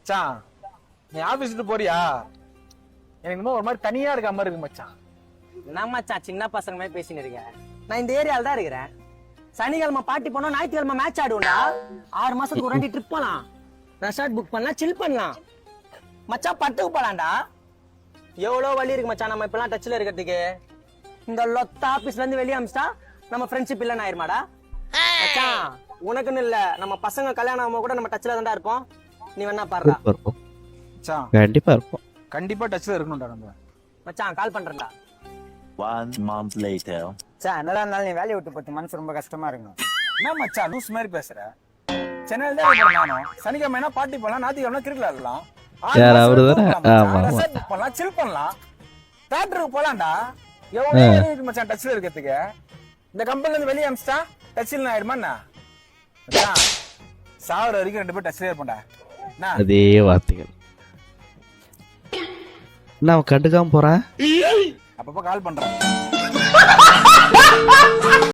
மச்சான் நீ ஆபீஸ் விட்டு போறியா? எனக்கு இன்னும் ஒரு மாதிரி தனியா இருக்க மாதிரி இருக்கு மச்சான். என்ன மச்சான் சின்ன பசங்க மாதிரி பேசின்னு இருக்கேன். நான் இந்த ஏரியால தான் இருக்கிறேன். சனிக்கிழமை பார்ட்டி போனோம், ஞாயிற்றுக்கிழமை மேட்ச் ஆடுவோம்டா. 6 மாசத்துக்கு ஒரு வாட்டி ட்ரிப் போலாம், ரெசார்ட் புக் பண்ணலாம், சில் பண்ணலாம். மச்சான் பட்டுக்கு போலாம்டா. எவ்வளோ வழி இருக்கு மச்சான் நம்ம இப்பெல்லாம் டச்ல இருக்கிறதுக்கு. இந்த லொத்த ஆபீஸ்ல இருந்து வெளியே அமிச்சிட்டா நம்ம ஃப்ரெண்ட்ஷிப் இல்லைன்னு ஆயிருமாடா. மச்சான் உனக்குன்னு இல்ல, நம்ம பசங்க கல்யாணம் ஆகும் கூட நம்ம டச்ல தான்டா இருப்போம். நீ வேணா பாருடா. மச்சான் கண்டிப்பா இருப்போம். கண்டிப்பா டச்ல இருக்கணும்டா நம்ம. மச்சான் கால் பண்றேன்டா. 1 month later. என்னடா இருந்தாலும் நீ வேலையை விட்டு போட்டு மனசு ரொம்ப கஷ்டமா இருக்கும். என்ன மச்சான் லூஸ் மாதிரி பேசுற? சென்னையில தான் இருக்கேன் நானும். சனிக்கிழமை பார்ட்டி போலாம், ஞாயிற்றுக்கிழமை கிரிக்கெட் விளையாடலாம், பண்ணலாம், சில் பண்ணலாம், தியேட்டருக்கு போலாம்டா. எவ்வளவு இருக்கு மச்சான் டச்ல இருக்கிறதுக்கு. இந்த கம்பெனில இருந்து வெளியே அமிச்சிட்டா டச்ல ஆயிடுமா என்ன? சாவர வரைக்கும் 2 பேர் டச்ல இருப்போம்டா. அதே வார்த்தைகள் நான் கண்டுக்காம போறேன். அப்பப்ப கால் பண்றேன்.